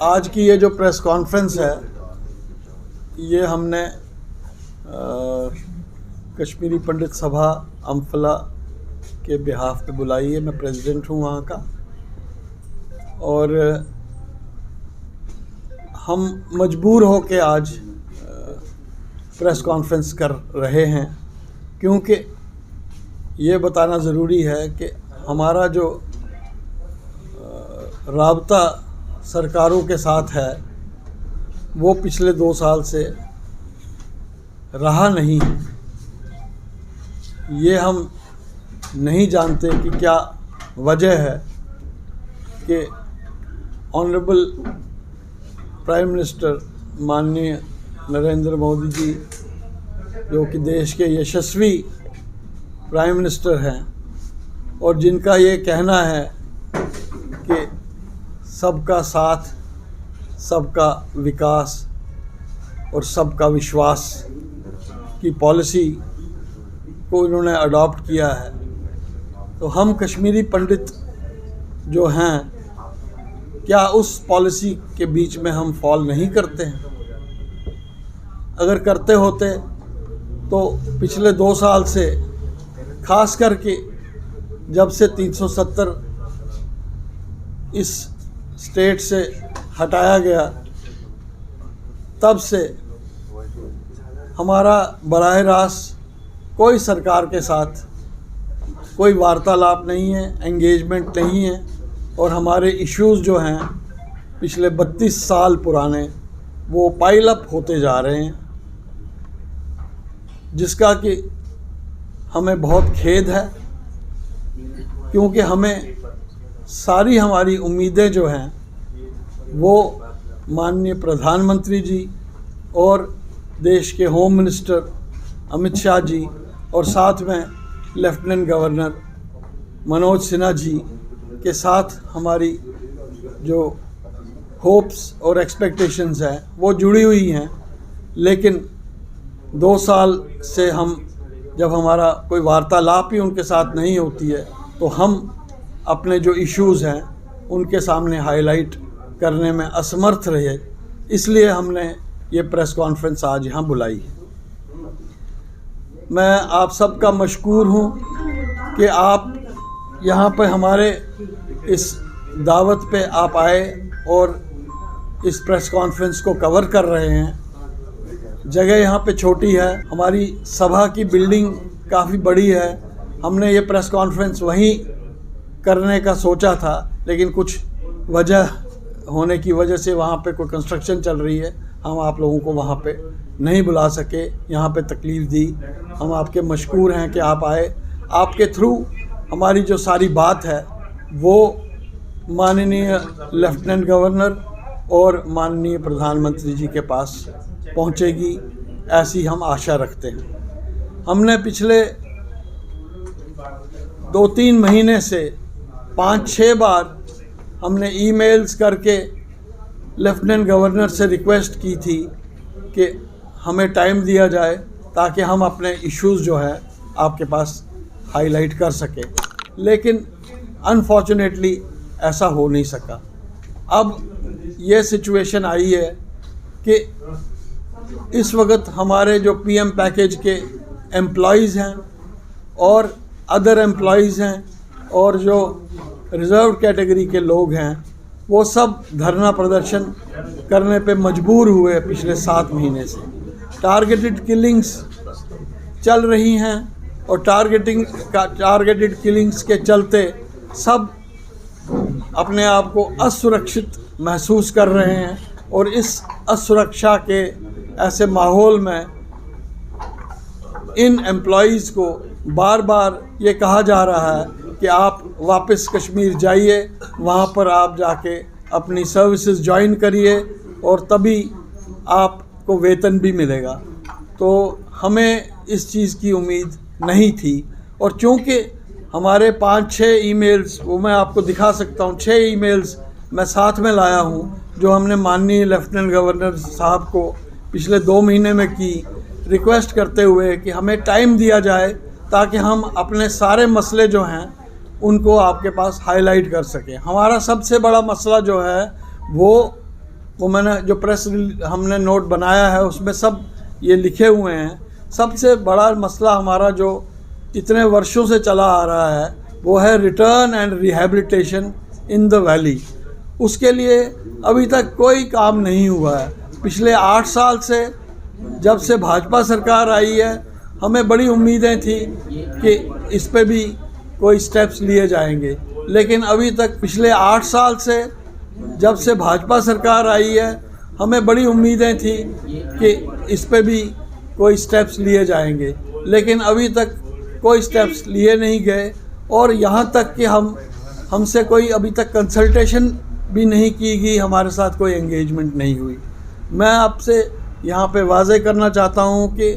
आज की ये जो प्रेस कॉन्फ्रेंस है ये हमने कश्मीरी पंडित सभा अम्फला के बिहाफ पे बुलाई है। मैं प्रेसिडेंट हूँ वहाँ का, और हम मजबूर हो के आज प्रेस कॉन्फ्रेंस कर रहे हैं, क्योंकि ये बताना ज़रूरी है कि हमारा जो राबता सरकारों के साथ है वो पिछले 2 साल से रहा नहीं। ये हम नहीं जानते कि क्या वजह है कि ऑनरेबल प्राइम मिनिस्टर माननीय नरेंद्र मोदी जी, जो कि देश के यशस्वी प्राइम मिनिस्टर हैं और जिनका ये कहना है कि सबका साथ, सबका विकास और सबका विश्वास की पॉलिसी को इन्होंने अडॉप्ट किया है, तो हम कश्मीरी पंडित जो हैं क्या उस पॉलिसी के बीच में हम फॉल नहीं करते हैं? अगर करते होते तो पिछले 2 साल से, खास करके जब से 370 इस स्टेट से हटाया गया, तब से हमारा बराह रास्त कोई सरकार के साथ कोई वार्तालाप नहीं है, एंगेजमेंट नहीं है, और हमारे इश्यूज़ जो हैं पिछले 32 साल पुराने वो पाइल अप होते जा रहे हैं, जिसका कि हमें बहुत खेद है, क्योंकि हमें सारी हमारी उम्मीदें जो हैं वो माननीय प्रधानमंत्री जी और देश के होम मिनिस्टर अमित शाह जी और साथ में लेफ्टिनेंट गवर्नर मनोज सिन्हा जी के साथ हमारी जो होप्स और एक्सपेक्टेशंस हैं वो जुड़ी हुई हैं। लेकिन 2 साल से हम जब हमारा कोई वार्तालाप ही उनके साथ नहीं होती है तो हम अपने जो इश्यूज़ हैं उनके सामने हाईलाइट करने में असमर्थ रहे। इसलिए हमने ये प्रेस कॉन्फ्रेंस आज यहाँ बुलाई है। मैं आप सबका मशकूर हूँ कि आप यहाँ पे हमारे इस दावत पे आप आए और इस प्रेस कॉन्फ्रेंस को कवर कर रहे हैं। जगह यहाँ पे छोटी है, हमारी सभा की बिल्डिंग काफ़ी बड़ी है। हमने ये प्रेस कॉन्फ्रेंस वहीं करने का सोचा था, लेकिन कुछ वजह होने की वजह से वहाँ पे कोई कंस्ट्रक्शन चल रही है, हम आप लोगों को वहाँ पे नहीं बुला सके, यहाँ पे तकलीफ़ दी। हम आपके मशकूर हैं कि आप आए। आपके थ्रू हमारी जो सारी बात है वो माननीय लेफ्टिनेंट गवर्नर और माननीय प्रधानमंत्री जी के पास पहुँचेगी, ऐसी हम आशा रखते हैं। हमने पिछले 2-3 महीने से 5-6 बार हमने ईमेल्स करके लेफ्टिनेंट गवर्नर से रिक्वेस्ट की थी कि हमें टाइम दिया जाए ताकि हम अपने इश्यूज़ जो है आपके पास हाईलाइट कर सकें, लेकिन अनफॉर्चुनेटली ऐसा हो नहीं सका। अब ये सिचुएशन आई है कि इस वक्त हमारे जो पीएम पैकेज के एम्प्लॉइज़ हैं और अदर एम्प्लॉइज़ हैं और जो रिज़र्व कैटेगरी के लोग हैं वो सब धरना प्रदर्शन करने पे मजबूर हुए पिछले 7 महीने से। टारगेटेड किलिंग्स चल रही हैं और टारगेटेड किलिंग्स के चलते सब अपने आप को असुरक्षित महसूस कर रहे हैं, और इस असुरक्षा के ऐसे माहौल में इन एम्प्लॉइज़ को बार बार ये कहा जा रहा है कि आप वापस कश्मीर जाइए, वहाँ पर आप जाके अपनी सर्विसेज ज्वाइन करिए और तभी आपको वेतन भी मिलेगा। तो हमें इस चीज़ की उम्मीद नहीं थी, और चूँकि हमारे 5-6 ईमेल्स, वो मैं आपको दिखा सकता हूँ, 6 ईमेल्स मैं साथ में लाया हूँ जो हमने माननीय लेफ्टिनेंट गवर्नर साहब को पिछले 2 महीने में की, रिक्वेस्ट करते हुए कि हमें टाइम दिया जाए ताकि हम अपने सारे मसले जो हैं उनको आपके पास हाईलाइट कर सकें। हमारा सबसे बड़ा मसला जो है वो वो मैंने जो हमने नोट बनाया है उसमें सब ये लिखे हुए हैं। सबसे बड़ा मसला हमारा जो इतने वर्षों से चला आ रहा है वो है return and rehabilitation in the valley. उसके लिए अभी तक कोई काम नहीं हुआ है। पिछले 8 साल से जब से भाजपा सरकार आई है हमें बड़ी उम्मीदें थी कि इस पे भी कोई स्टेप्स लिए जाएंगे, लेकिन अभी तक पिछले 8 साल से जब से भाजपा सरकार आई है हमें बड़ी उम्मीदें थी कि इस पे भी कोई स्टेप्स लिए जाएंगे, लेकिन अभी तक कोई स्टेप्स लिए नहीं गए। और यहाँ तक कि हमसे कोई अभी तक कंसल्टेशन भी नहीं की गई, हमारे साथ कोई एंगेजमेंट नहीं हुई। मैं आपसे यहाँ पे वाज़े करना चाहता हूँ कि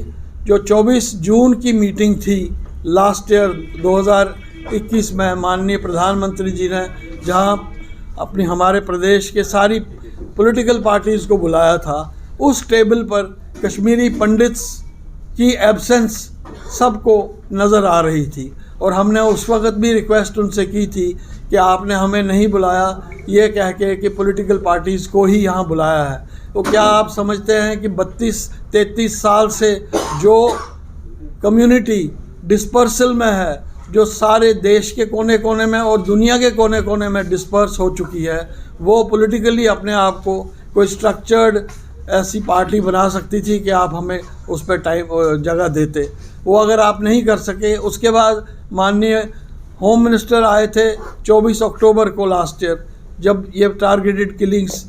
जो 24 जून की मीटिंग थी लास्ट ईयर 2021 में माननीय प्रधानमंत्री जी ने जहाँ अपनी हमारे प्रदेश के सारी पॉलिटिकल पार्टीज़ को बुलाया था, उस टेबल पर कश्मीरी पंडित्स की एब्सेंस सबको नज़र आ रही थी। और हमने उस वक्त भी रिक्वेस्ट उनसे की थी कि आपने हमें नहीं बुलाया, ये कह के कि पॉलिटिकल पार्टीज़ को ही यहाँ बुलाया है। तो क्या आप समझते हैं कि 32-33 साल से जो कम्युनिटी डिस्पर्सल में है, जो सारे देश के कोने कोने में और दुनिया के कोने कोने में डिस्पर्स हो चुकी है, वो पॉलिटिकली अपने आप को कोई स्ट्रक्चर्ड ऐसी पार्टी बना सकती थी कि आप हमें उस पर जगह देते। वो अगर आप नहीं कर सके, उसके बाद माननीय होम मिनिस्टर आए थे 24 अक्टूबर को लास्ट ईयर, जब ये टारगेटेड किलिंग्स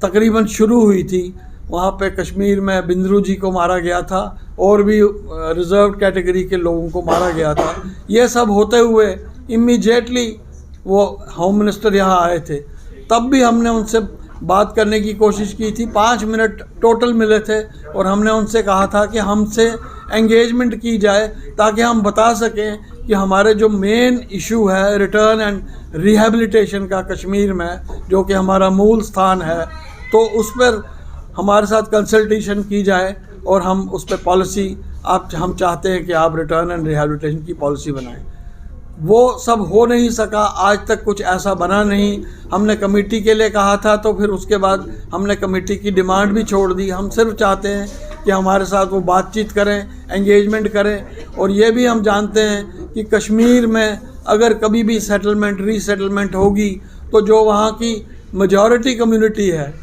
तकरीबन शुरू हुई थी। वहाँ पे कश्मीर में बिंद्रू जी को मारा गया था और भी रिज़र्व कैटेगरी के लोगों को मारा गया था। ये सब होते हुए इमीडिएटली वो होम मिनिस्टर यहाँ आए थे, तब भी हमने उनसे बात करने की कोशिश की थी। 5 मिनट टोटल मिले थे और हमने उनसे कहा था कि हमसे एंगेजमेंट की जाए ताकि हम बता सकें कि हमारे जो मेन इशू है रिटर्न एंड रिहैबिलिटेशन का कश्मीर में, जो कि हमारा मूल स्थान है, तो उस पर हमारे साथ कंसल्टेशन की जाए और हम उस पर पॉलिसी हम चाहते हैं कि आप रिटर्न एंड रिहैबिलिटेशन की पॉलिसी बनाएं। वो सब हो नहीं सका, आज तक कुछ ऐसा बना नहीं। हमने कमेटी के लिए कहा था तो फिर उसके बाद हमने कमेटी की डिमांड भी छोड़ दी। हम सिर्फ चाहते हैं कि हमारे साथ वो बातचीत करें, एंगेजमेंट करें। और ये भी हम जानते हैं कि कश्मीर में अगर कभी भी सेटलमेंट रीसेटलमेंट होगी तो जो वहाँ की मेजॉरिटी कम्युनिटी है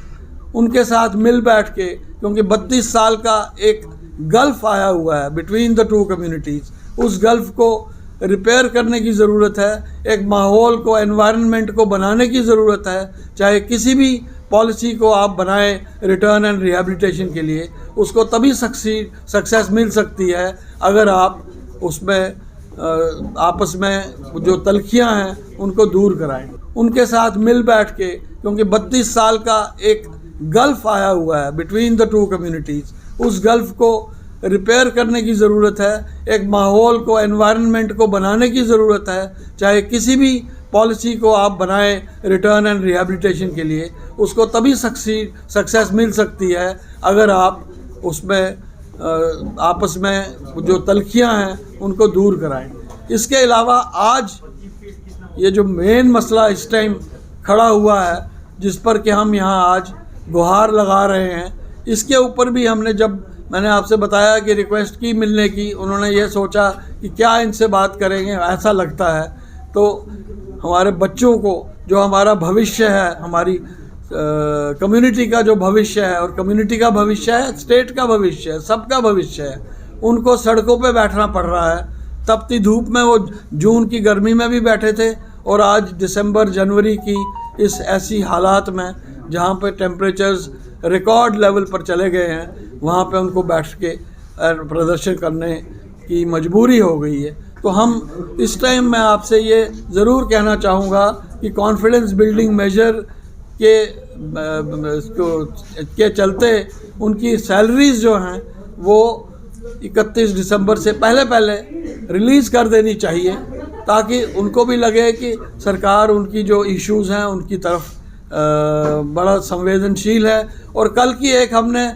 उनके साथ मिल बैठ के, क्योंकि 32 साल का एक गल्फ़ आया हुआ है बिटवीन द टू कम्युनिटीज़, उस गल्फ़ को रिपेयर करने की ज़रूरत है। एक माहौल को, एनवायरनमेंट को बनाने की ज़रूरत है। चाहे किसी भी पॉलिसी को आप बनाएं रिटर्न एंड रिहैबिलिटेशन के लिए, उसको तभी सक्सेस मिल सकती है अगर आप उसमें आपस में जो तलखियां हैं उनको दूर कराएं, उनके साथ मिल बैठ के, क्योंकि 32 साल का एक गल्फ़ आया हुआ है बिटवीन द टू कम्युनिटीज़, उस गल्फ़ को रिपेयर करने की ज़रूरत है। एक माहौल को, एनवायरनमेंट को बनाने की ज़रूरत है। चाहे किसी भी पॉलिसी को आप बनाएं रिटर्न एंड रिहैबिलिटेशन के लिए, उसको तभी सक्सेस मिल सकती है अगर आप उसमें आपस में जो तलखियां हैं उनको दूर कराएं। इसके अलावा आज ये जो मेन मसला इस टाइम खड़ा हुआ है, जिस पर कि हम यहाँ आज गुहार लगा रहे हैं, इसके ऊपर भी हमने, जब मैंने आपसे बताया कि रिक्वेस्ट की मिलने की, उन्होंने ये सोचा कि क्या इनसे बात करेंगे, ऐसा लगता है। तो हमारे बच्चों को, जो हमारा भविष्य है, हमारी कम्युनिटी का जो भविष्य है, और कम्युनिटी का भविष्य है, स्टेट का भविष्य है, सबका भविष्य है, उनको सड़कों पे बैठना पड़ रहा है। तपती धूप में वो जून की गर्मी में भी बैठे थे, और आज दिसंबर जनवरी की इस ऐसी हालात में जहाँ पे टेम्परेचर्स रिकॉर्ड लेवल पर चले गए हैं, वहाँ पे उनको बैठ के प्रदर्शन करने की मजबूरी हो गई है। तो हम इस टाइम मैं आपसे ये ज़रूर कहना चाहूँगा कि कॉन्फिडेंस बिल्डिंग मेजर के चलते उनकी सैलरीज़ जो हैं वो 31 दिसंबर से पहले रिलीज़ कर देनी चाहिए, ताकि उनको भी लगे कि सरकार उनकी जो इश्यूज़ हैं उनकी तरफ बड़ा संवेदनशील है। और कल की एक हमने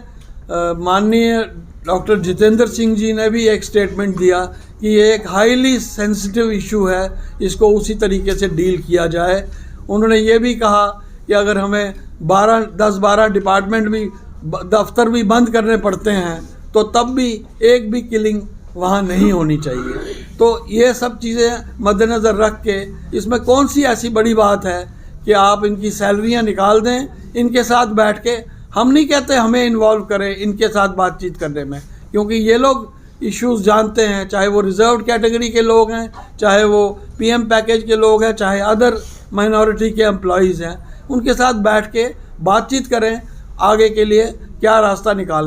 माननीय डॉक्टर जितेंद्र सिंह जी ने भी एक स्टेटमेंट दिया कि ये एक हाईली सेंसिटिव इशू है, इसको उसी तरीके से डील किया जाए। उन्होंने ये भी कहा कि अगर हमें 10-12 डिपार्टमेंट भी, दफ्तर भी बंद करने पड़ते हैं, तो तब भी एक भी किलिंग वहाँ नहीं होनी चाहिए। तो ये सब चीज़ें मद्देनज़र रख के, इसमें कौन सी ऐसी बड़ी बात है कि आप इनकी सैलरियाँ निकाल दें, इनके साथ बैठ के, हम नहीं कहते हमें इन्वॉल्व करें इनके साथ बातचीत करने में, क्योंकि ये लोग इश्यूज़ जानते हैं, चाहे वो रिज़र्व्ड कैटेगरी के लोग हैं, चाहे वो पीएम पैकेज के लोग हैं, चाहे अदर माइनॉरिटी के एम्प्लॉयज़ हैं, उनके साथ बैठ के बातचीत करें, आगे के लिए क्या रास्ता निकालना।